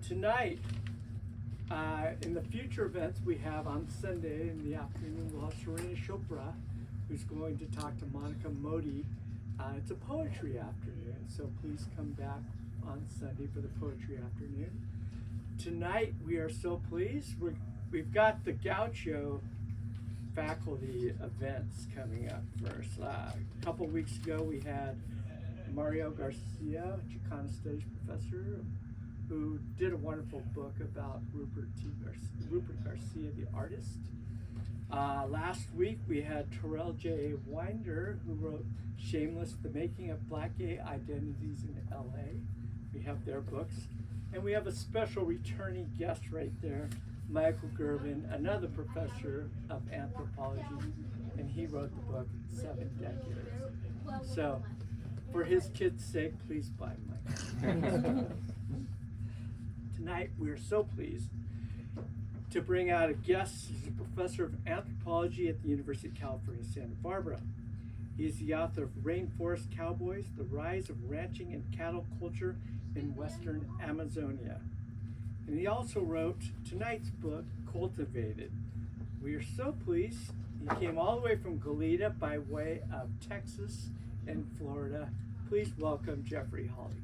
Tonight, in the future events we have on Sunday in the afternoon, we'll have Serena Chopra, who's going to talk to Monica Modi. It's a poetry afternoon, so please come back on Sunday for the poetry afternoon. Tonight, we are so pleased. We've got the Gaucho faculty events coming up first. A couple weeks ago, we had Mario Garcia, Chicana Studies professor, who did a wonderful book about Rupert Garcia, the artist. Last week, we had Terrell J. Winder, who wrote Shameless, The Making of Black Gay Identities in LA. We have their books. And we have a special returning guest right there, Michael Gervin, another professor of anthropology, and he wrote the book 7 Decades. So, for his kids' sake, please buy Michael. Tonight, we are so pleased to bring out a guest. He's a professor of anthropology at the University of California, Santa Barbara. He is the author of Rainforest Cowboys, The Rise of Ranching and Cattle Culture in Western Amazonia. And he also wrote tonight's book, Cultivated. We are so pleased. He came all the way from Goleta by way of Texas and Florida. Please welcome Jeffrey Hoelle.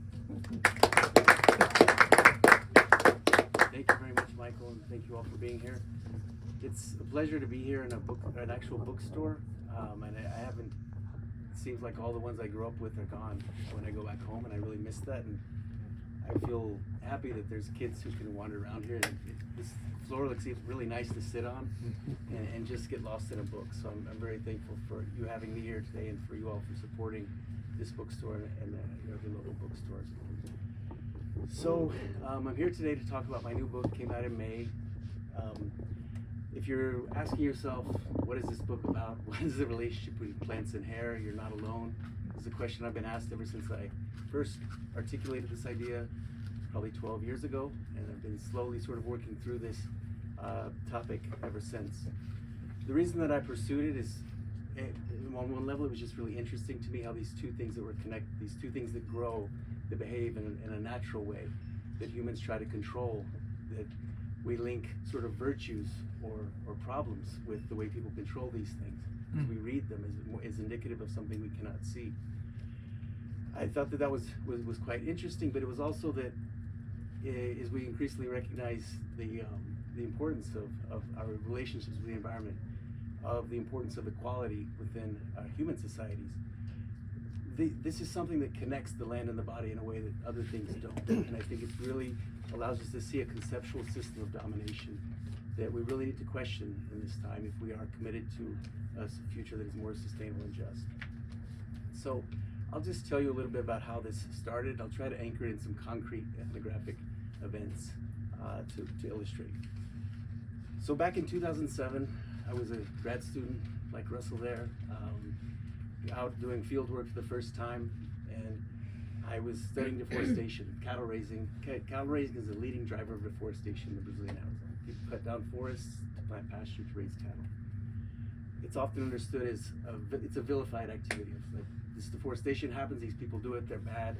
Thank you very much, Michael, and thank you all for being here. It's a pleasure to be here in an actual bookstore, and I haven't. It seems like all the ones I grew up with are gone when I go back home, and I really miss that. And I feel happy that there's kids who can wander around here. And this floor looks really nice to sit on and just get lost in a book. So I'm very thankful for you having me here today, and for you all for supporting this bookstore and the local bookstores. So I'm here today to talk about my new book. Came out in May. If you're asking yourself, what is this book about? What is the relationship between plants and hair? You're not alone. This is a question I've been asked ever since I first articulated this idea, probably 12 years ago, and I've been slowly sort of working through this topic ever since. The reason that I pursued it is, on one level, it was just really interesting to me how these two things that were connected, these two things that grow, that behave in a natural way, that humans try to control, that we link sort of virtues or problems with the way people control these things. As we read them as indicative of something we cannot see. I thought that was quite interesting, but it was also that as we increasingly recognize the importance of our relationships with the environment, of the importance of equality within human societies, this is something that connects the land and the body in a way that other things don't. And I think it really allows us to see a conceptual system of domination that we really need to question in this time if we are committed to a future that is more sustainable and just. So I'll just tell you a little bit about how this started. I'll try to anchor it in some concrete ethnographic events to illustrate. So back in 2007, I was a grad student like Russell there, out doing field work for the first time, and I was studying deforestation, cattle raising. Cattle raising is the leading driver of deforestation in the Brazilian Amazon. People cut down forests to plant pasture to raise cattle. It's often understood as it's a vilified activity. It's like this deforestation happens, these people do it, they're bad,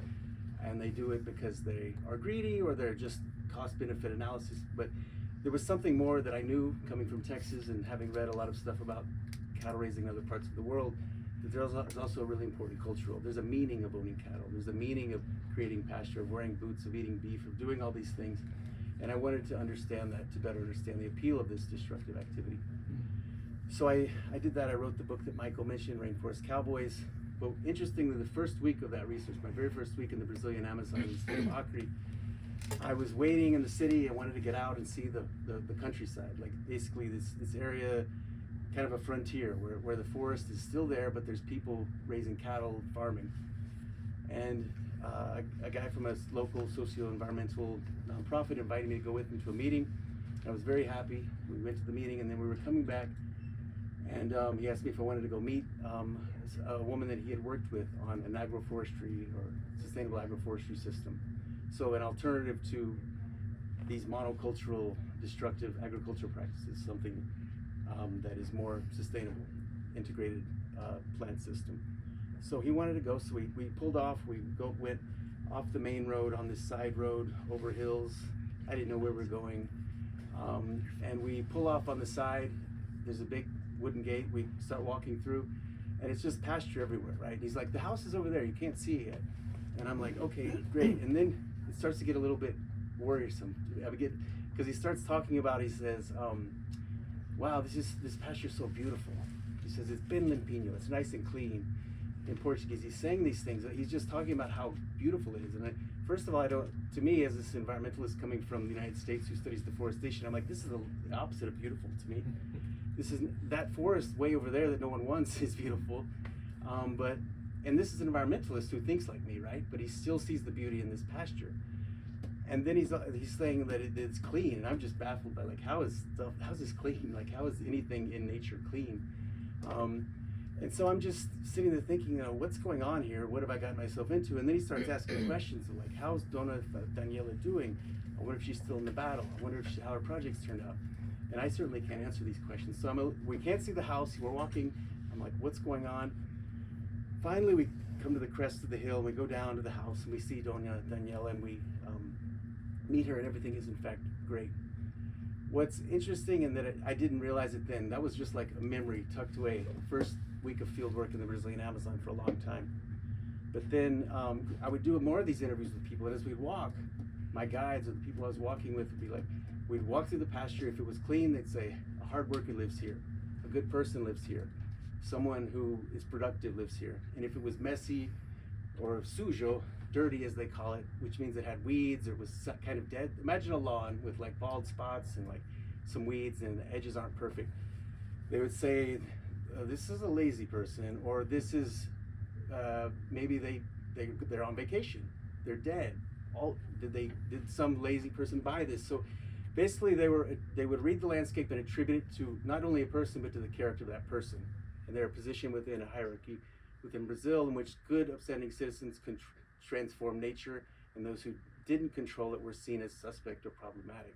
and they do it because they are greedy or they're just cost-benefit analysis. But there was something more that I knew coming from Texas and having read a lot of stuff about cattle raising in other parts of the world, that there's also a really important cultural. There's a meaning of owning cattle. There's a meaning of creating pasture, of wearing boots, of eating beef, of doing all these things. And I wanted to understand that, to better understand the appeal of this destructive activity. So I did that. I wrote the book that Michael mentioned, Rainforest Cowboys. But interestingly, the first week of that research, my very first week in the Brazilian Amazon in the state of Acre, I was waiting in the city. I wanted to get out and see the countryside, like basically this area, kind of a frontier where the forest is still there, but there's people raising cattle, farming. And a guy from a local socio-environmental nonprofit invited me to go with him to a meeting. I was very happy. We went to the meeting, and then we were coming back, and he asked me if I wanted to go meet a woman that he had worked with on an agroforestry or sustainable agroforestry system. So an alternative to these monocultural, destructive agricultural practices, something that is more sustainable, integrated plant system. So he wanted to go, so we pulled off. We went off the main road on this side road over hills, I didn't know where we were going. And we pull off on the side. There's a big wooden gate. We start walking through, and it's just pasture everywhere, right? And he's like, the house is over there. You can't see it yet. And I'm like, okay, great. And then it starts to get a little bit worrisome. Because he starts talking about, he says, wow, this pasture's so beautiful. He says, it's been limpinho. It's nice and clean. In Portuguese, he's saying these things. He's just talking about how beautiful it is. And first of all, to me, as this environmentalist coming from the United States who studies deforestation, I'm like, this is the opposite of beautiful to me. That forest way over there that no one wants is beautiful. And this is an environmentalist who thinks like me, right? But he still sees the beauty in this pasture. And then he's saying that it's clean, and I'm just baffled by like, how's this clean? Like, how is anything in nature clean? And so I'm just sitting there thinking, what's going on here? What have I gotten myself into? And then he starts asking questions of like, how's Dona Daniela doing? I wonder if she's still in the battle. I wonder how her projects turned out. And I certainly can't answer these questions. So we can't see the house. We're walking. I'm like, what's going on? Finally, we come to the crest of the hill. We go down to the house, and we see Dona Daniela, and we meet her, and everything is in fact great. What's interesting, and that I didn't realize it then, that was just like a memory tucked away. First week of field work in the Brazilian Amazon for a long time. But then I would do more of these interviews with people, and as we'd walk, my guides or the people I was walking with would be like, we'd walk through the pasture. If it was clean, they'd say, a hard worker lives here, a good person lives here, someone who is productive lives here. And if it was messy or sujo, dirty as they call it, which means it had weeds or it was kind of dead. Imagine a lawn with like bald spots and like some weeds and the edges aren't perfect. They would say, this is a lazy person, or this is maybe they're on vacation, they're dead. Did some lazy person buy this? So basically they would read the landscape and attribute it to not only a person but to the character of that person and their position within a hierarchy within Brazil, in which good upstanding citizens can transform nature, and those who didn't control it were seen as suspect or problematic.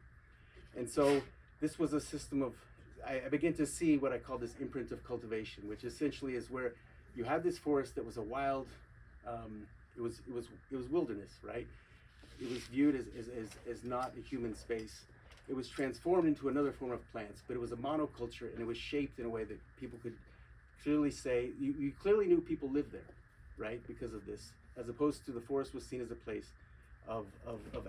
And so this was a system of, I began to see what I call this imprint of cultivation, which essentially is where you had this forest that was a wild, it was wilderness, right? It was viewed as not a human space. It was transformed into another form of plants, but it was a monoculture, and it was shaped in a way that people could clearly say, you clearly knew people lived there, right? Because of this, as opposed to the forest was seen as a place of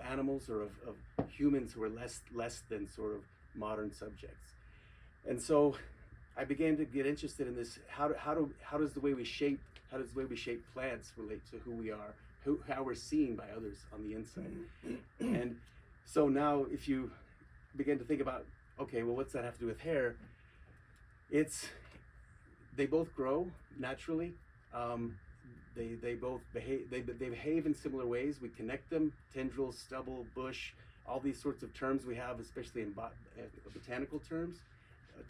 animals or of humans who were less than sort of modern subjects. And so I began to get interested in this. How does the way we shape plants relate to who we are, how we're seen by others on the inside? And so now, if you begin to think about, okay, well, what's that have to do with hair? They both grow naturally. They both behave. They behave in similar ways. We connect them: tendrils, stubble, bush, all these sorts of terms we have, especially in botanical terms.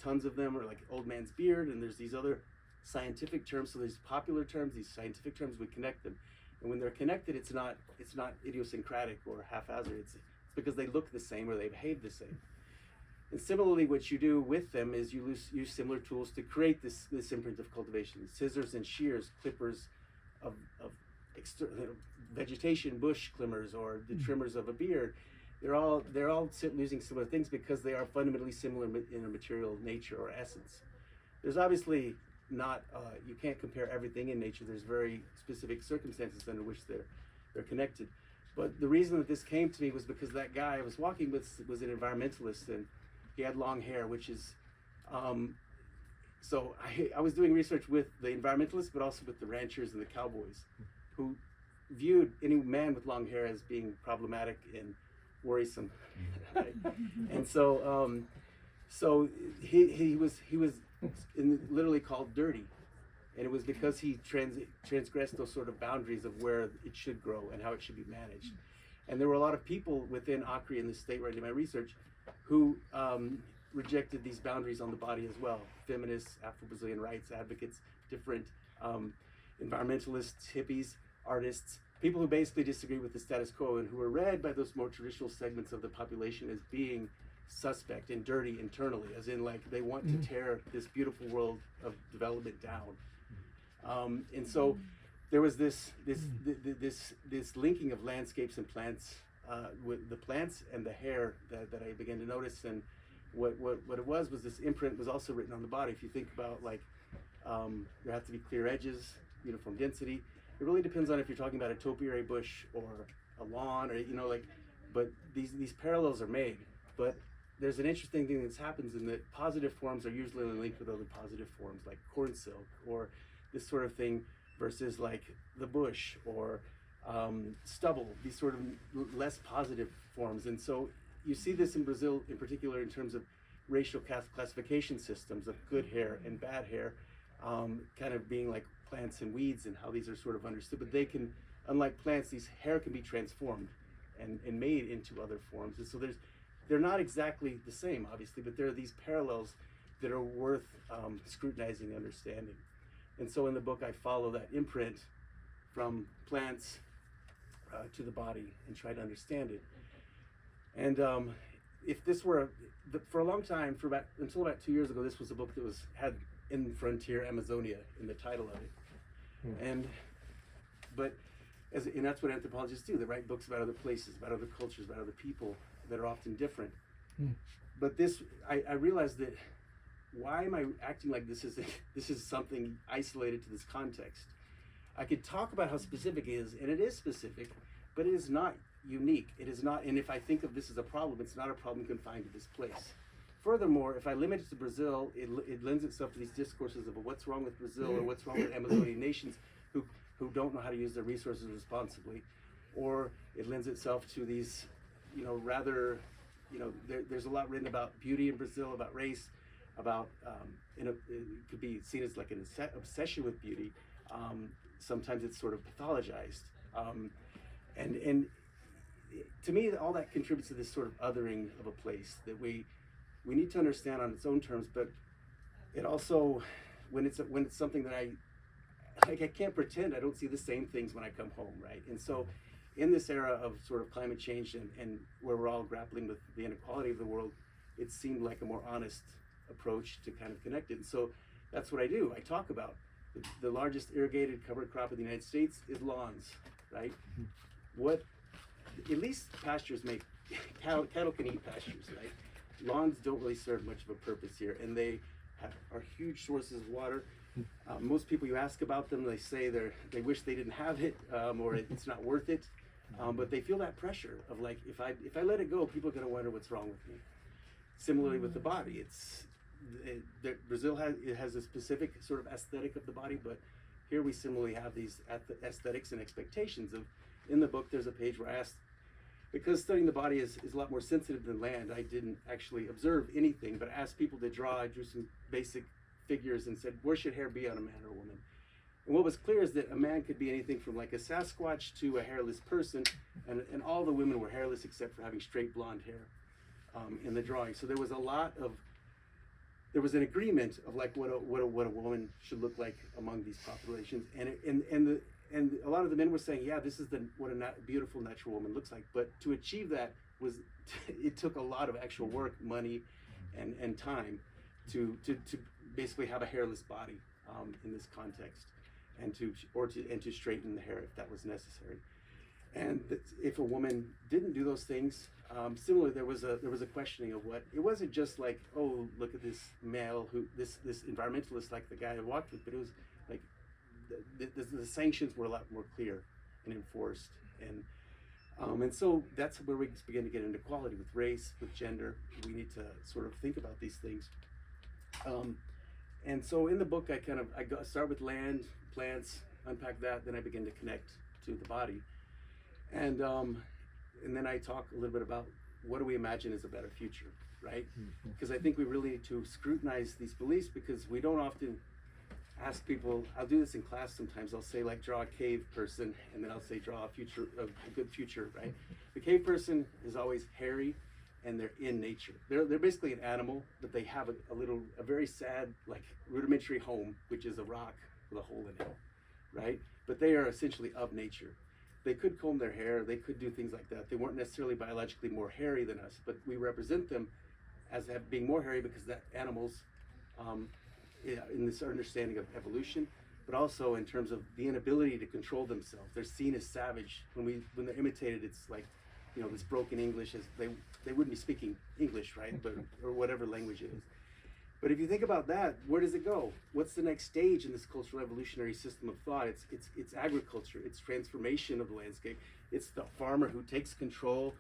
Tons of them are like old man's beard, and there's these other scientific terms. So there's popular terms, these scientific terms. We connect them, and when they're connected, it's not idiosyncratic or haphazard. It's because they look the same or they behave the same. And similarly, what you do with them is you use similar tools to create this imprint of cultivation: scissors and shears, clippers of vegetation, bush clippers, or the trimmers of a beard. They're all using similar things because they are fundamentally similar in a material nature or essence. There's obviously not, you can't compare everything in nature. There's very specific circumstances under which they're connected. But the reason that this came to me was because that guy I was walking with was an environmentalist, and he had long hair, which is, so I was doing research with the environmentalists, but also with the ranchers and the cowboys, who viewed any man with long hair as being problematic and worrisome, right? And so, so he was literally called dirty, and it was because he transgressed those sort of boundaries of where it should grow and how it should be managed. And there were a lot of people within Acre in the state where I did my research who rejected these boundaries on the body as well. Feminists, Afro-Brazilian rights advocates, different environmentalists, hippies, artists, people who basically disagree with the status quo and who are read by those more traditional segments of the population as being suspect and dirty internally, as in like they want to tear this beautiful world of development down. And so there was this linking of landscapes and plants with the plants and the hair that I began to notice. And what it was this imprint was also written on the body. If you think about like, there have to be clear edges, uniform density. It really depends on if you're talking about a topiary bush or a lawn, or like, but these parallels are made. But there's an interesting thing that happens in that positive forms are usually linked with other positive forms, like corn silk or this sort of thing, versus like the bush or stubble, these sort of less positive forms. And so you see this in Brazil in particular in terms of racial classification systems of good hair and bad hair, kind of being like plants and weeds and how these are sort of understood. But they can, unlike plants, these hair can be transformed and made into other forms. And so they're not exactly the same, obviously, but there are these parallels that are worth scrutinizing and understanding. And so in the book, I follow that imprint from plants to the body and try to understand it. And if this were, for a long time, until about 2 years ago, this was a book that had In Frontier Amazonia in the title of it. And that's what anthropologists do. They write books about other places, about other cultures, about other people that are often different. But I realized that, why am I acting like this is something isolated to this context? I could talk about how specific it is, and it is specific, but it is not unique. It is not, and if I think of this as a problem, it's not a problem confined to this place. Furthermore, if I limit it to Brazil, it lends itself to these discourses of what's wrong with Brazil or what's wrong with Amazonian nations who don't know how to use their resources responsibly, or it lends itself to these, there's a lot written about beauty in Brazil, about race, about it could be seen as like an obsession with beauty. Sometimes it's sort of pathologized, and to me, all that contributes to this sort of othering of a place that we need to understand on its own terms. But it also, when it's something that I can't pretend I don't see the same things when I come home, right? And so, in this era of sort of climate change and where we're all grappling with the inequality of the world, it seemed like a more honest approach to kind of connect it. And so that's what I do. I talk about the largest irrigated covered crop in the United States is lawns, right? At least pastures make, cattle can eat pastures, right? Lawns don't really serve much of a purpose here, and they are huge sources of water. Most people you ask about them, they say they wish they didn't have it, or it's not worth it. But they feel that pressure of like, if I let it go, people are going to wonder what's wrong with me. Similarly with the body, Brazil has a specific sort of aesthetic of the body, but here we similarly have these aesthetics and expectations of. In the book, there's a page where I asked, because studying the body is a lot more sensitive than land, I didn't actually observe anything, but asked people to draw. I drew some basic figures and said, where should hair be on a man or a woman? And what was clear is that a man could be anything from like a Sasquatch to a hairless person, and all the women were hairless except for having straight blonde hair in the drawing. So there was an agreement of like what a woman should look like among these populations, and a lot of the men were saying, yeah, this is what a beautiful natural woman looks like. But to achieve that it took a lot of actual work, money, and time to basically have a hairless body in this context, and to straighten the hair if that was necessary. And if a woman didn't do those things, similarly, there was a questioning of what it wasn't just like, oh, look at this male this environmentalist like the guy I walked with, but it was like the sanctions were a lot more clear and enforced, and so that's where we begin to get into equality with race, with gender. We need to sort of think about these things. And so in the book, I start with land, plants, unpack that, then I begin to connect to the body, and then I talk a little bit about what do we imagine is a better future, right? Because I think we really need to scrutinize these beliefs, because we don't often ask people. I'll do this in class sometimes. I'll say like, draw a cave person, and then I'll say draw a good future, right? The cave person is always hairy, and they're in nature. They're basically an animal, but they have a very sad, like rudimentary home, which is a rock with a hole in it, right? But they are essentially of nature. They could comb their hair, they could do things like that. They weren't necessarily biologically more hairy than us, but we represent them as being more hairy because that animals, in this understanding of evolution, but also in terms of the inability to control themselves. They're seen as savage. When they're imitated, it's like this broken English, is they wouldn't be speaking English, right? But or whatever language it is. But if you think about that, where does it go? What's the next stage in this cultural evolutionary system of thought? It's agriculture. It's transformation of the landscape. It's the farmer who takes control,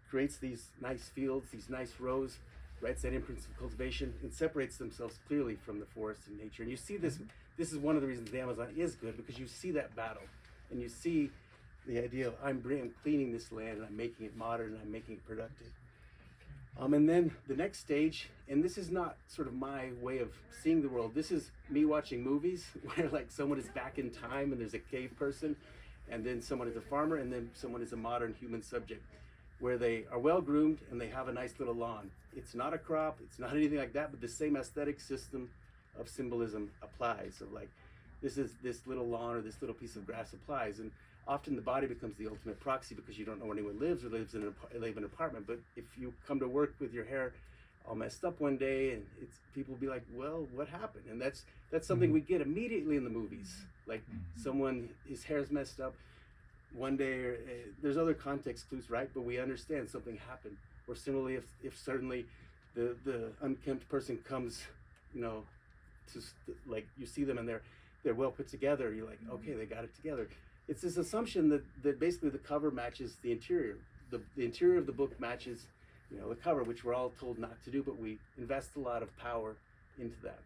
creates these nice fields, these nice rows, writes that imprints of cultivation, and separates themselves clearly from the forest and nature. And you see this. This is one of the reasons the Amazon is good, because you see that battle, and you see the idea of I'm cleaning this land and I'm making it modern and I'm making it productive. And then the next stage, and this is not sort of my way of seeing the world. This is me watching movies where like someone is back in time and there's a cave person, and then someone is a farmer, and then someone is a modern human subject, where they are well groomed and they have a nice little lawn. It's not a crop, it's not anything like that, but the same aesthetic system of symbolism applies. So like this little lawn or this little piece of grass applies, and often the body becomes the ultimate proxy because you don't know where anyone lives or live in an apartment. But if you come to work with your hair all messed up one day, and people will be like, well, what happened? And that's something we get immediately in the movies. Like someone, his hair's messed up one day, or there's other context clues, right? But we understand something happened. Or similarly, if suddenly the unkempt person comes, to like you see them and they're well put together, you're like, okay, they got it together. It's this assumption that basically the cover matches the interior. The interior of the book matches, the cover, which we're all told not to do, but we invest a lot of power into that.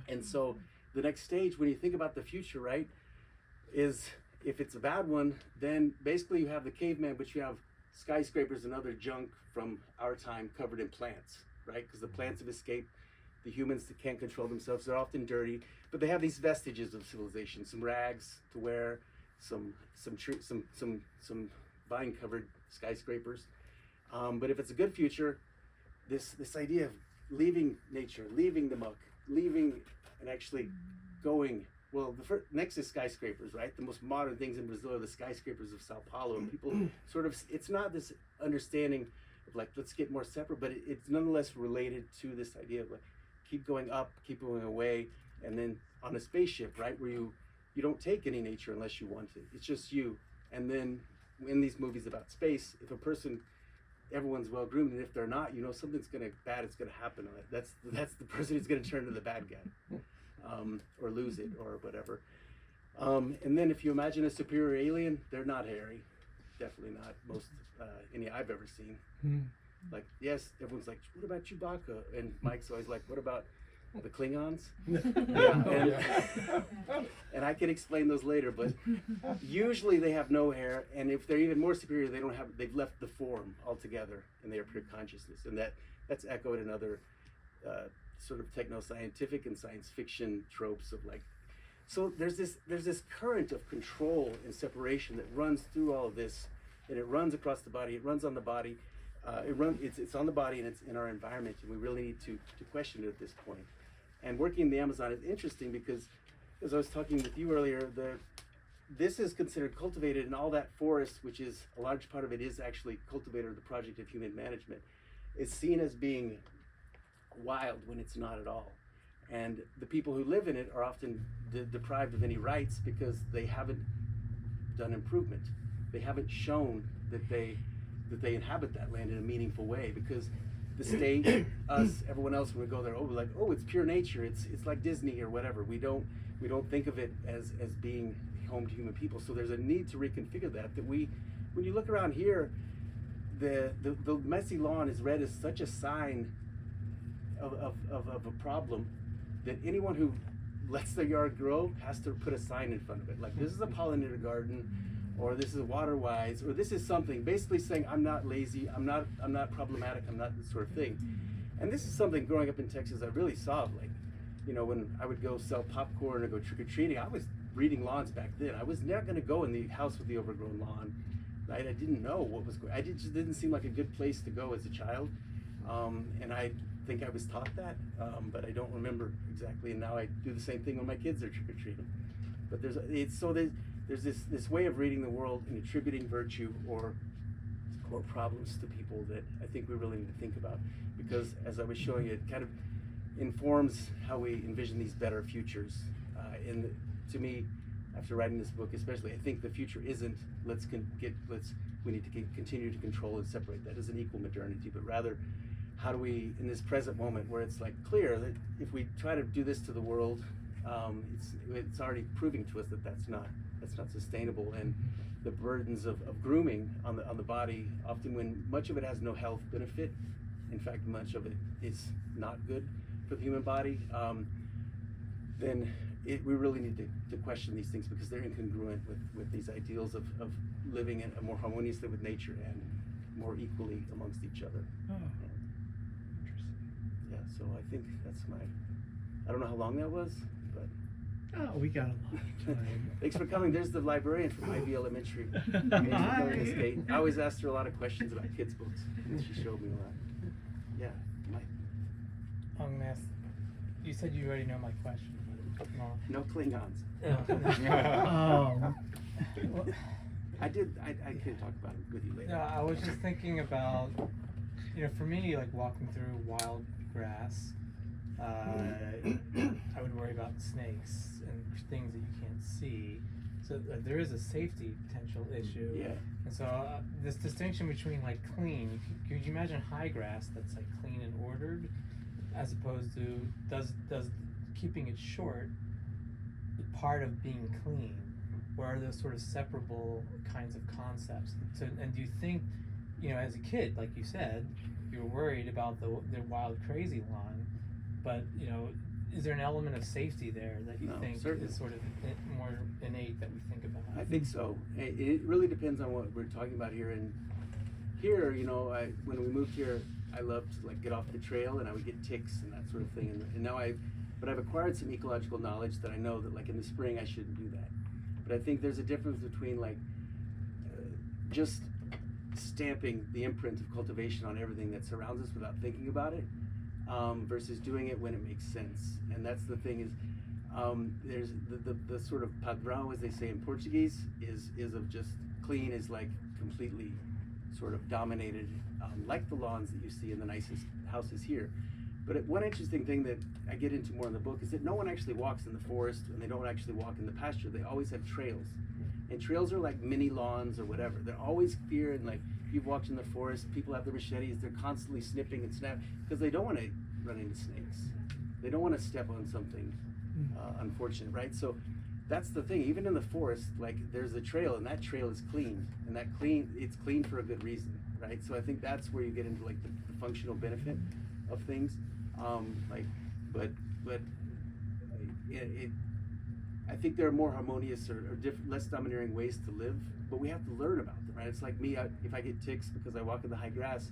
And so the next stage, when you think about the future, right, is if it's a bad one, then basically you have the caveman, but you have skyscrapers and other junk from our time covered in plants, right? Because the plants have escaped. The humans that can't control themselves, they're often dirty, but they have these vestiges of civilization, some rags to wear, some vine-covered skyscrapers. But if it's a good future, this idea of leaving nature, leaving the muck, leaving and actually going. Well, next is skyscrapers, right? The most modern things in Brazil are the skyscrapers of Sao Paulo, and people sort of, it's not this understanding of like, let's get more separate, but it's nonetheless related to this idea of like, keep going up, keep going away, and then on a spaceship, right, where you don't take any nature unless you want it. It's just you. And then in these movies about space, if a person, everyone's well groomed, and if they're not, something's bad is gonna happen. That's the person who's gonna turn to the bad guy, or lose it or whatever. And then if you imagine a superior alien, they're not hairy, definitely not most any I've ever seen. Like, yes, everyone's like, what about Chewbacca? And Mike's always like, what about the Klingons? And I can explain those later, but usually they have no hair, and if they're even more superior, they've left the form altogether, and they are pure consciousness. And that's echoed in other sort of techno-scientific and science fiction tropes of like, so there's this current of control and separation that runs through all of this, and it runs across the body, it runs on the body. It's on the body, and it's in our environment, and we really need to question it at this point. And working in the Amazon is interesting because, as I was talking with you earlier, this is considered cultivated, and all that forest, which is a large part of it is actually Cultivated, the project of human management, is seen as being wild when it's not at all. And the people who live in it are often deprived of any rights because they haven't done improvement. They haven't shown that they inhabit that land in a meaningful way, because the state, us, everyone else, when we go there, it's pure nature. It's like Disney or whatever. We don't think of it as being home to human people. So there's a need to reconfigure that. When you look around here, the messy lawn is read as such a sign of a problem that anyone who lets their yard grow has to put a sign in front of it. Like, this is a pollinator garden, or this is water wise, or this is something basically saying I'm not lazy, I'm not problematic, I'm not this sort of thing. And this is something growing up in Texas I really saw. Like, when I would go sell popcorn or go trick-or-treating, I was breeding lawns back then. I was never going to go in the house with the overgrown lawn. Right? I didn't know what was going on. It just didn't seem like a good place to go as a child. And I think I was taught that, but I don't remember exactly. And now I do the same thing when my kids are trick-or-treating. But there's this way of reading the world and attributing virtue or problems to people that I think we really need to think about, because as I was showing you, it kind of informs how we envision these better futures. And to me, after writing this book especially, I think the future isn't let's we need to continue to control and separate that as an equal modernity, but rather how do we, in this present moment where it's like clear that if we try to do this to the world, it's already proving to us that that's not sustainable. And the burdens of grooming on the body, often when much of it has no health benefit, in fact much of it is not good for the human body, then we really need to question these things, because they're incongruent with these ideals of living in a more harmoniously with nature and more equally amongst each other. Oh, interesting. Yeah, so I think that's I don't know how long that was, but Oh, we got a lot of time. thanks for coming. There's the librarian from Ivy Elementary. Thanks for coming to State. I always asked her a lot of questions about kids' books, and she showed me a lot. Yeah, Mike. I'm gonna ask, you said you already know my question. No Klingons. Oh. Well, I can talk about it with you later. no, I was just thinking about, for me, like walking through wild grass, I would worry about snakes and things that you can't see. So there is a safety potential issue. Yeah. And so this distinction between like clean, could you imagine high grass that's like clean and ordered, as opposed to does keeping it short part of being clean? Or are those sort of separable kinds of concepts? So, and do you think, as a kid, like you said, you were worried about the wild crazy lawn, but is there an element of safety there that you think certainly is sort of more innate that we think about? I think so. It really depends on what we're talking about here. And here, when we moved here, I loved to like get off the trail, and I would get ticks and that sort of thing. And now but I've acquired some ecological knowledge that I know that like in the spring I shouldn't do that. But I think there's a difference between like just stamping the imprint of cultivation on everything that surrounds us without thinking about it, versus doing it when it makes sense. And that's the thing is, there's the sort of padrão, as they say in Portuguese, is of just clean, is like completely sort of dominated, like the lawns that you see in the nicest houses here. But one interesting thing that I get into more in the book is that no one actually walks in the forest, and they don't actually walk in the pasture. They always have trails. And trails are like mini lawns or whatever. They're always clear, and like you've walked in the forest, people have their machetes, they're constantly snipping and snapping because they don't want to run into snakes. They don't want to step on something unfortunate, right? So that's the thing. Even in the forest, like there's a trail, and that trail is clean, and it's clean for a good reason, right? So I think that's where you get into like the functional benefit of things. I think there are more harmonious or less domineering ways to live, but we have to learn about them, right? It's like me, if I get ticks because I walk in the high grass,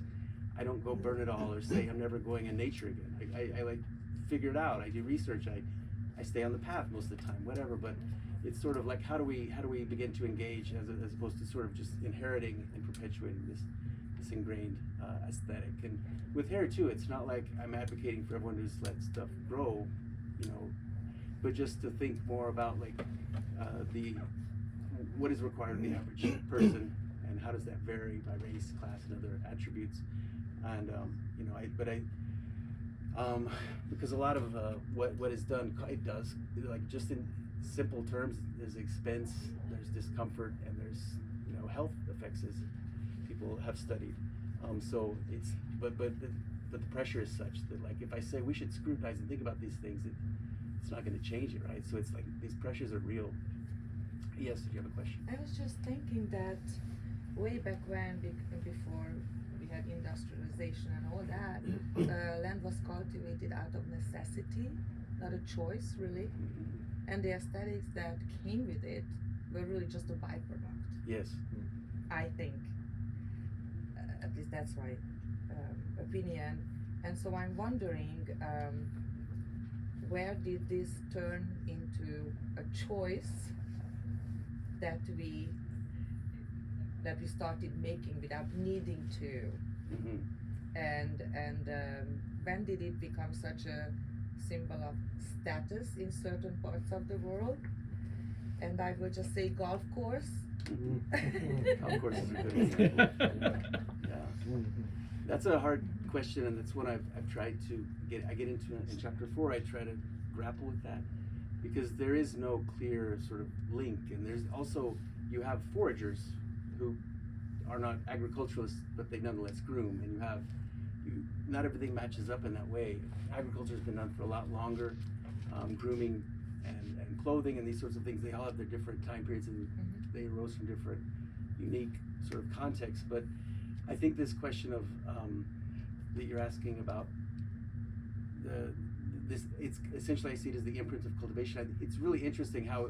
I don't go burn it all or say I'm never going in nature again. I like figure it out. I do research. I stay on the path most of the time, whatever. But it's sort of like how do we begin to engage as opposed to sort of just inheriting and perpetuating this ingrained aesthetic. And with hair too, it's not like I'm advocating for everyone to just let stuff grow, but just to think more about like what is required of the average person, and how does that vary by race, class, and other attributes. And because a lot of what is done, it does, like just in simple terms, there's expense, there's discomfort, and there's health effects as people have studied. So it's but the pressure is such that like if I say we should scrutinize and think about these things, it's not going to change it, right? So it's like these pressures are real. Yes, did you have a question? I was just thinking that way back when, before we had industrialization and all that, land was cultivated out of necessity, not a choice really. And the aesthetics that came with it were really just a byproduct. Yes. I think. At least that's my opinion. And so I'm wondering, where did this turn into a choice that we started making without needing to? And when did it become such a symbol of status in certain parts of the world? And I will just say golf course. Golf course is a good example. Yeah. That's a hard question, and that's one I've tried to get into in chapter 4. I try to grapple with that because there is no clear sort of link, and there's also, you have foragers who are not agriculturalists, but they nonetheless groom, and not everything matches up in that way. Agriculture has been done for a lot longer. Grooming and clothing and these sorts of things, they all have their different time periods, and they arose from different unique sort of contexts. But I think this question of that you're asking about it's essentially, I see it as the imprint of cultivation. It's really interesting how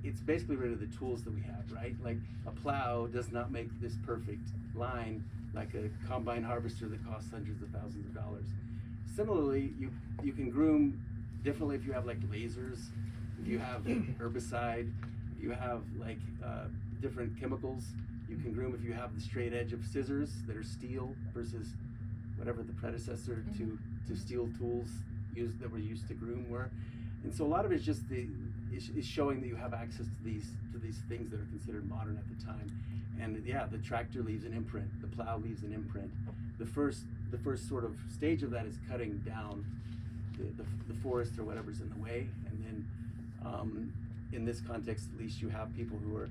it's basically rid of the tools that we have, right? Like a plow does not make this perfect line like a combine harvester that costs hundreds of thousands of dollars. Similarly, you can groom differently if you have like lasers, if you have herbicide, if you have like different chemicals. You can groom if you have the straight edge of scissors that are steel versus whatever the predecessor to steel tools that were used to groom were. And so a lot of it is just is showing that you have access to these things that are considered modern at the time. And yeah, the tractor leaves an imprint, the plow leaves an imprint. The first sort of stage of that is cutting down the forest or whatever's in the way. And then in this context, at least, you have people who are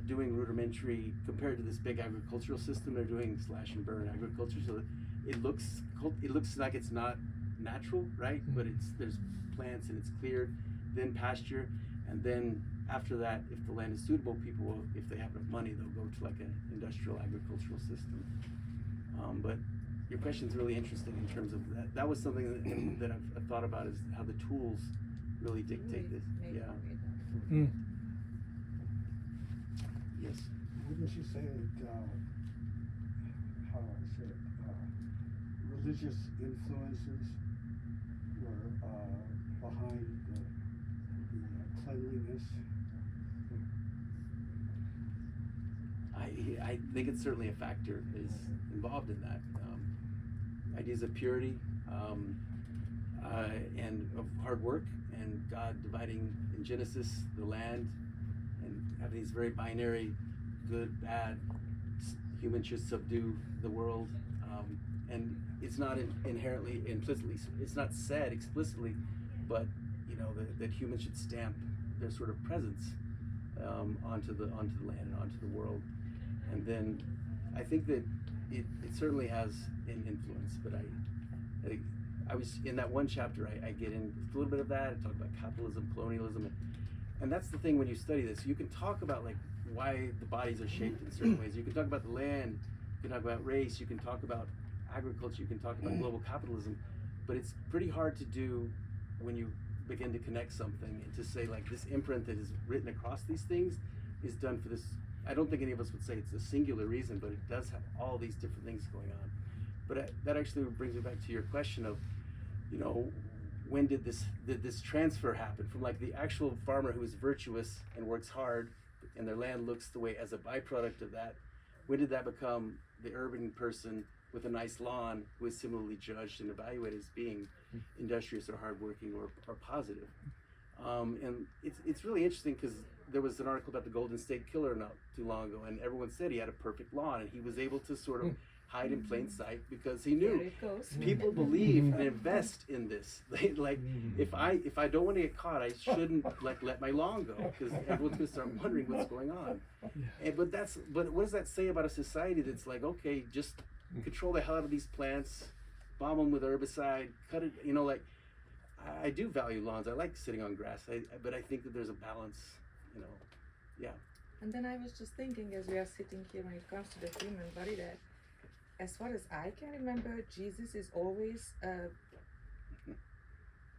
doing rudimentary, compared to this big agricultural system, they're doing slash and burn agriculture. So it looks like it's not natural, right? But there's plants and it's cleared, then pasture, and then after that, if the land is suitable, people will, if they have enough money, they'll go to like an industrial agricultural system. But your question is really interesting in terms of that. That was something that I've thought about, is how the tools really dictate this. Yeah. Yes. Wouldn't you say that, how do I say it, religious influences were behind the cleanliness? I think it's certainly a factor is involved in that. Ideas of purity and of hard work, and God dividing in Genesis the land and having these very binary, good, bad, human should subdue the world. And it's not inherently, implicitly, it's not said explicitly, but you know, that humans should stamp their sort of presence onto the land and onto the world. And then I think that it certainly has an influence, but I was in that one chapter, I get in a little bit of that. I talk about capitalism, colonialism, and that's the thing when you study this. You can talk about like why the bodies are shaped in certain ways. You can talk about the land, you can talk about race, you can talk about agriculture, you can talk about global capitalism, but it's pretty hard to do when you begin to connect something and to say like this imprint that is written across these things is done for this. I don't think any of us would say it's a singular reason, but it does have all these different things going on. But that actually brings me back to your question of, you know, when did this transfer happen from like the actual farmer who is virtuous and works hard and their land looks the way as a byproduct of that? When did that become the urban person with a nice lawn who is similarly judged and evaluated as being industrious or hardworking or positive? And it's really interesting because there was an article about the Golden State Killer not too long ago, and everyone said he had a perfect lawn, and he was able to sort of hide in plain sight because he knew people believe and invest in this. Like, if I don't want to get caught, I shouldn't like let my lawn go because everyone's gonna start wondering what's going on. And but what does that say about a society that's like, okay, just control the hell out of these plants, bomb them with herbicide, cut it, you know, like. I do value lawns. I like sitting on grass, but I think that there's a balance, you know, yeah. And then I was just thinking, as we are sitting here, when it comes to the human body, that as far as I can remember, Jesus is always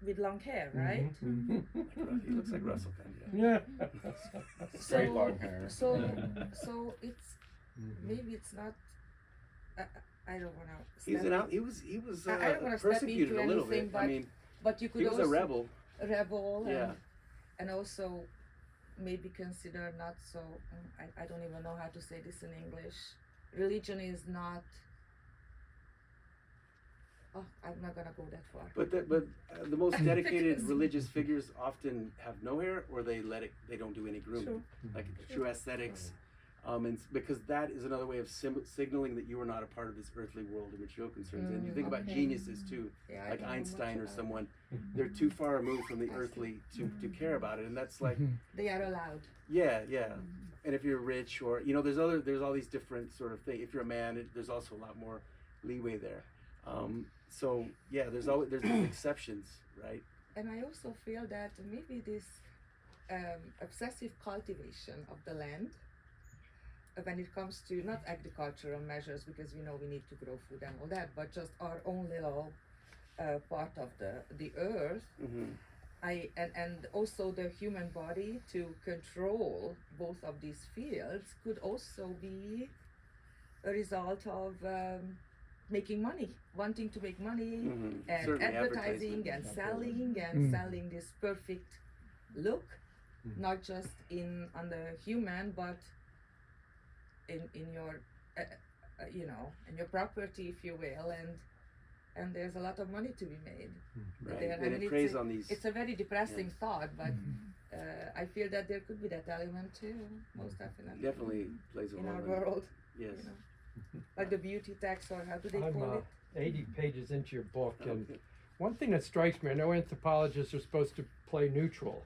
with long hair, right? He looks like Russell, kind of. Yeah. Straight long hair. So it's maybe it's not. I don't want to. He was I don't wanna step persecuted into a little anything, bit. I mean, but you could he was also a rebel. Yeah. and also maybe consider not so. I don't even know how to say this in English. Religion is not. Oh, I'm not gonna go that far. But the most dedicated religious figures often have no hair, or they don't do any grooming, True. like true aesthetics. And because that is another way of signaling that you are not a part of this earthly world in which you're concerned. And you think about geniuses too, Yeah, I like don't know Einstein much or about someone. They're too far removed from the I see. earthly to care about it, and that's like, They are allowed. yeah. and if you're rich, or there's all these different sort of things. If you're a man, there's also a lot more leeway there. So yeah, there's these exceptions, right? And I also feel that maybe this obsessive cultivation of the land, when it comes to not agricultural measures, because we know we need to grow food and all that, but just our own little part of the earth, Mm-hmm. and also the human body to control both of these fields could also be a result of making money, wanting to make money, Mm-hmm. and Certainly advertising and advertisement. selling this perfect look, not just on the human, but in your in your property, if you will, and there's a lot of money to be made Right. there. And it preys on these. It's a very depressing Yeah. thought, but I feel that there could be that element too, most definitely. Definitely plays a in role our in it. world, Yes. you know, like the beauty tax, or how do they I'm call it? 80 pages into your book, and Okay. one thing that strikes me, I know anthropologists are supposed to play neutral.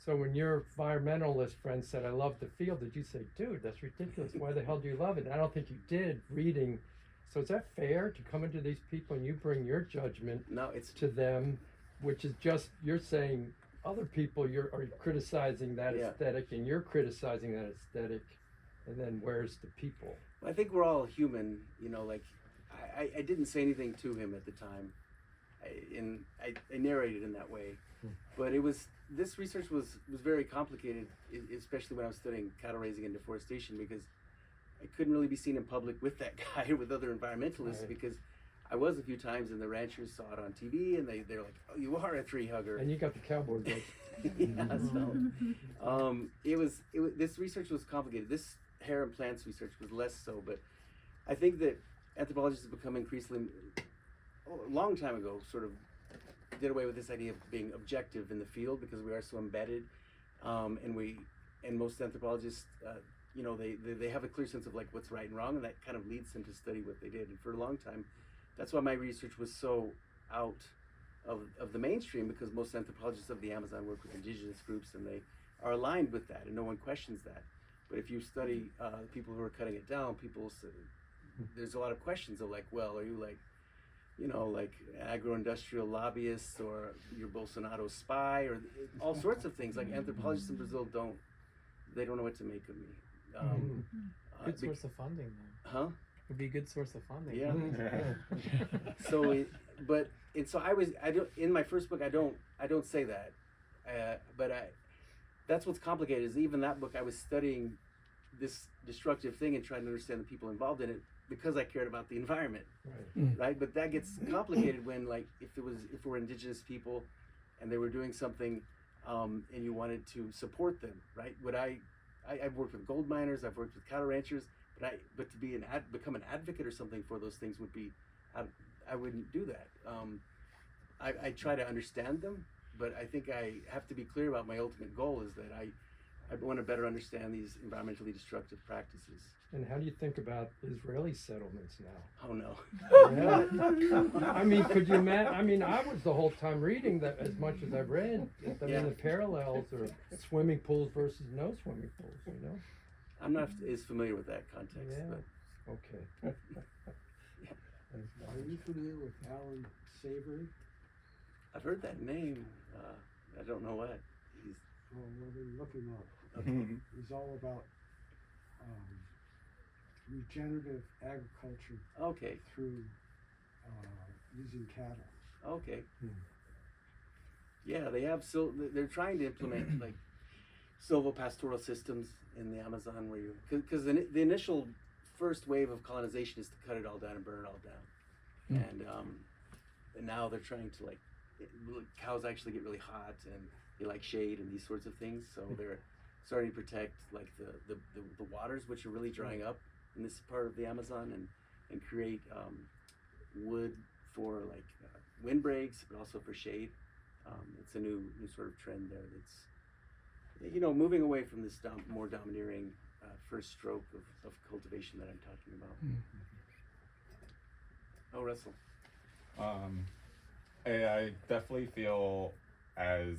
So when your environmentalist friend said, "I love the field," did you say, "Dude, that's ridiculous. Why the hell do you love it?" And I don't think you did, reading. So is that fair to come into these people and you bring your judgment No, it's to them, which is just, you're saying other people are criticizing that Yeah. aesthetic and you're criticizing that aesthetic, and then where's the people? I think we're all human, like I didn't say anything to him at the time. I narrated in that way, but this research was very complicated, especially when I was studying cattle raising and deforestation, because I couldn't really be seen in public with that guy or with other environmentalists, Right. because I was a few times and the ranchers saw it on TV and they're like, "Oh, you are a tree hugger." And you got the cowboy book. Yeah, so this research was complicated. This hair and plants research was less so, but I think that anthropologists have become increasingly, a long time ago, sort of did away with this idea of being objective in the field because we are so embedded, and most anthropologists, they have a clear sense of like what's right and wrong, and that kind of leads them to study what they did. And for a long time, that's why my research was so out of the mainstream, because most anthropologists of the Amazon work with indigenous groups and they are aligned with that and no one questions that. But if you study people who are cutting it down, people say, there's a lot of questions of like, well, are you like agro-industrial lobbyists, or you're Bolsonaro's spy, or all sorts of things. Like anthropologists in Brazil don't know what to make of me. Good source of funding, though. Huh? Would be a good source of funding. Yeah. In my first book, I don't say that, but that's what's complicated. Is even that book, I was studying this destructive thing and trying to understand the people involved in it because I cared about the environment, right? But that gets complicated when, like, if it were indigenous people and they were doing something, and you wanted to support them, right? I've worked with gold miners, I've worked with cattle ranchers, but to become an advocate or something for those things would be, I wouldn't do that. I try to understand them, but I think I have to be clear about my ultimate goal is that I want to better understand these environmentally destructive practices. And how do you think about Israeli settlements now? Oh no. Yeah. I mean, could you imagine? I mean, I was the whole time reading that as much as I've read. I mean, the parallels are swimming pools versus no swimming pools, I'm not as familiar with that context, Yeah. but Okay. Are you familiar with Alan Savory? I've heard that name. I don't know what. Oh, well, then look him up. Okay. He's all about regenerative agriculture Okay. through using cattle. Okay. Yeah, they have. They're trying to implement like silvopastoral systems in the Amazon, where because the initial first wave of colonization is to cut it all down and burn it all down, and now they're trying to cows actually get really hot and they like shade and these sorts of things, so they're starting to protect like the waters, which are really drying up in this part of the Amazon, and create wood for windbreaks, but also for shade. It's a new sort of trend there that's moving away from this more domineering first stroke of cultivation that I'm talking about. Oh, Russell. I definitely feel as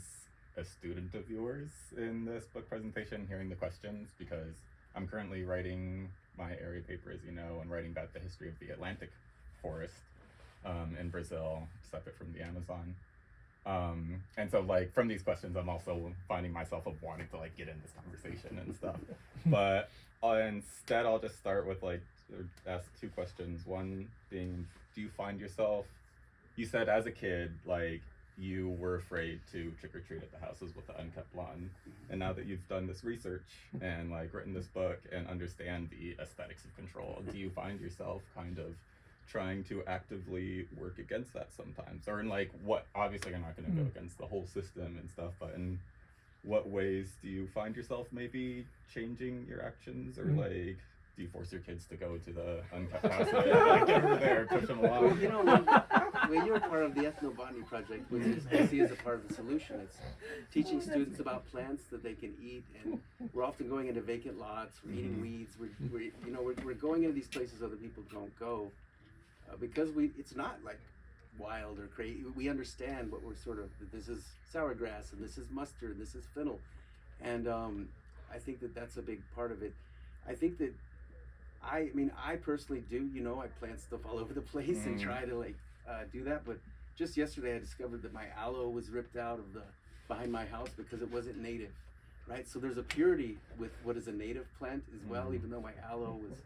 a student of yours in this book presentation, hearing the questions, because I'm currently writing my area paper, as you know, and writing about the history of the Atlantic forest in Brazil, separate from the Amazon. And so like from these questions, I'm also finding myself of wanting to like get in this conversation and stuff. But instead, I'll just start with like ask two questions. One being, do you find yourself? You said as a kid, like you were afraid to trick or treat at the houses with the unkept lawn, and now that you've done this research and like written this book and understand the aesthetics of control, do you find yourself kind of trying to actively work against that sometimes, or in like what, obviously you're not going to go against the whole system and stuff, but in what ways do you find yourself maybe changing your actions, or like do you force your kids to go to the unkept house and like get over there, push them along? You know, when you're part of the ethnobotany project, which is I see as a part of the solution, it's teaching students about plants that they can eat, and we're often going into vacant lots, we're eating weeds, we're going into these places other people don't go, because it's not like wild or crazy. We understand what we're sort of, this is sour grass and this is mustard, this is fennel, and I think that that's a big part of it. I think that I personally do, I plant stuff all over the place and try to like do that, but just yesterday I discovered that my aloe was ripped out of behind my house because it wasn't native, right? So there's a purity with what is a native plant as well, even though my aloe was,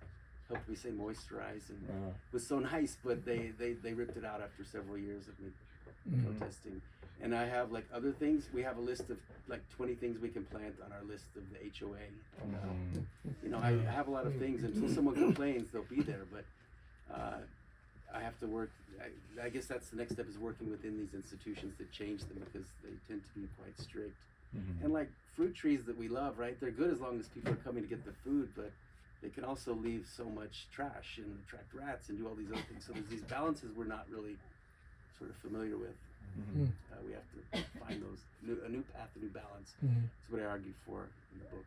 helped me say moisturize and was so nice, but they ripped it out after several years of me protesting. And I have like other things. We have a list of like 20 things we can plant on our list of the HOA. I have a lot of things. Until someone complains, they'll be there. But I have to work. I guess that's the next step, is working within these institutions to change them, because they tend to be quite strict. And like fruit trees that we love, right? They're good as long as people are coming to get the food, but they can also leave so much trash and attract rats and do all these other things. So there's these balances we're not really sort of familiar with. We have to find a new path, a new balance. That's what I argue for in the book.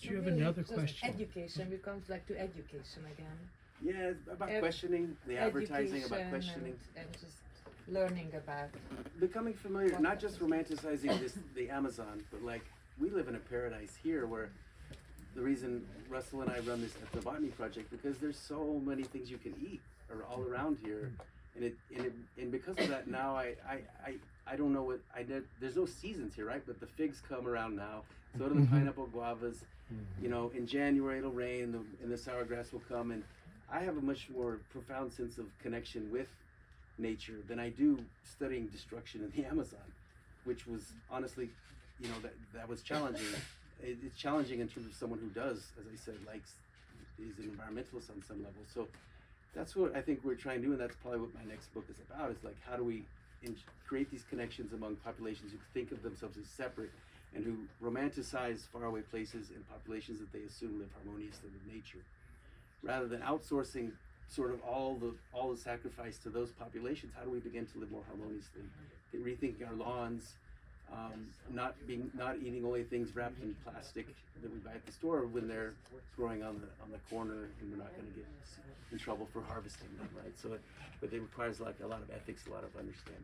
Did you have another So question? education, we come back to education again. Yeah, it's about questioning, the advertising, about Education questioning. and just learning about. Becoming familiar, not just romanticizing the Amazon, but like we live in a paradise here where the reason Russell and I run this ethnobotany project, because there's so many things you can eat all around here, and because of that now I don't know what there's no seasons here, right? But the figs come around now, so do the pineapple, guavas. In January it'll rain and the sour grass will come, and I have a much more profound sense of connection with nature than I do studying destruction in the Amazon, which was honestly, that was challenging. It's challenging in terms of someone who does, as I said, is an environmentalist on some level. So that's what I think we're trying to do, and that's probably what my next book is about, is like how do we create these connections among populations who think of themselves as separate and who romanticize faraway places and populations that they assume live harmoniously with nature, rather than outsourcing sort of all the sacrifice to those populations. How do we begin to live more harmoniously, rethinking our lawns, not eating only things wrapped in plastic that we buy at the store when they're growing on the corner, and we're not going to get in trouble for harvesting them, right? So, but it requires like a lot of ethics, a lot of understanding.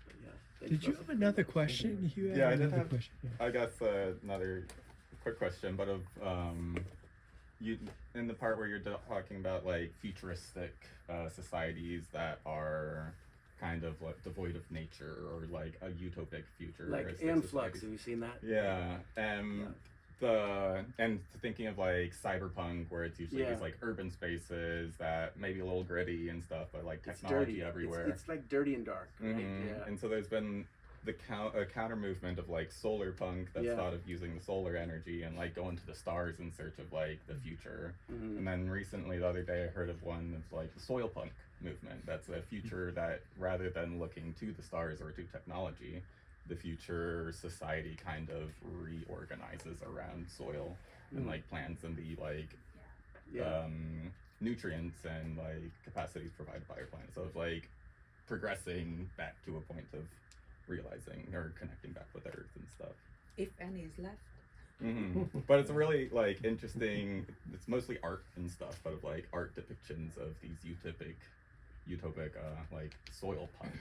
But yeah. Did you have another question? You had Yeah, I did another have, question. Yeah. I guess, another quick question, but of you in the part where you're talking about like futuristic societies that are kind of like devoid of nature, or like a utopic future, Like Influx, have you seen that? Yeah, and thinking of like cyberpunk, where it's usually these like urban spaces that may be a little gritty and stuff, but like technology everywhere. It's like dirty and dark, right? Yeah. And so there's been a counter movement of like solar punk that's thought of using the solar energy and like going to the stars in search of like the future. And then recently, the other day, I heard of one that's like the soil punk movement. That's a future that, rather than looking to the stars or to technology, the future society kind of reorganizes around soil and like plants and the like nutrients and like capacities provided by your plant. So it's like progressing back to a point of realizing or connecting back with Earth and stuff. If any is left. But it's really like interesting. It's mostly art and stuff, but of like art depictions of these utopic like soil punk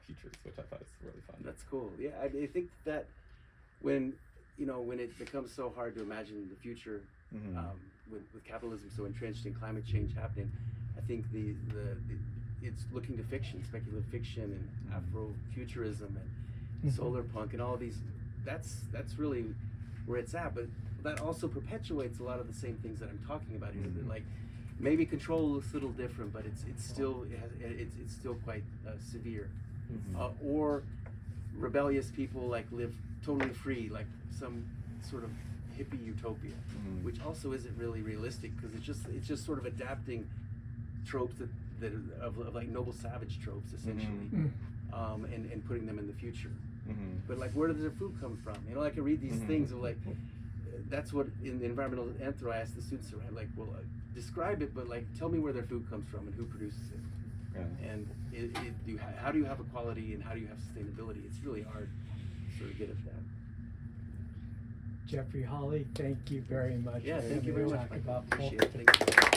futures, which I thought is really fun. That's cool. Yeah, I think that when it becomes so hard to imagine the future, with capitalism so entrenched and climate change happening, I think it's looking to fiction, speculative fiction, and Afrofuturism and solar punk and all these. That's really where it's at. But that also perpetuates a lot of the same things that I'm talking about here. That, like, maybe control looks a little different, but it's still quite severe. Or rebellious people like live totally free, like some sort of hippie utopia, which also isn't really realistic because it's just sort of adapting tropes that are of like noble savage tropes essentially, and putting them in the future. But like, where does their food come from? You know, like I read these things of like, that's what in the environmental anthro I ask the students, right? Like, well, describe it, but like, tell me where their food comes from and who produces it. And how do you have equality and how do you have sustainability? It's really hard to sort of get at that. Jeffrey, Holly, thank you very much. Yeah, for thank you coming very to much, talk Michael. about Appreciate pulp. it. Thank you.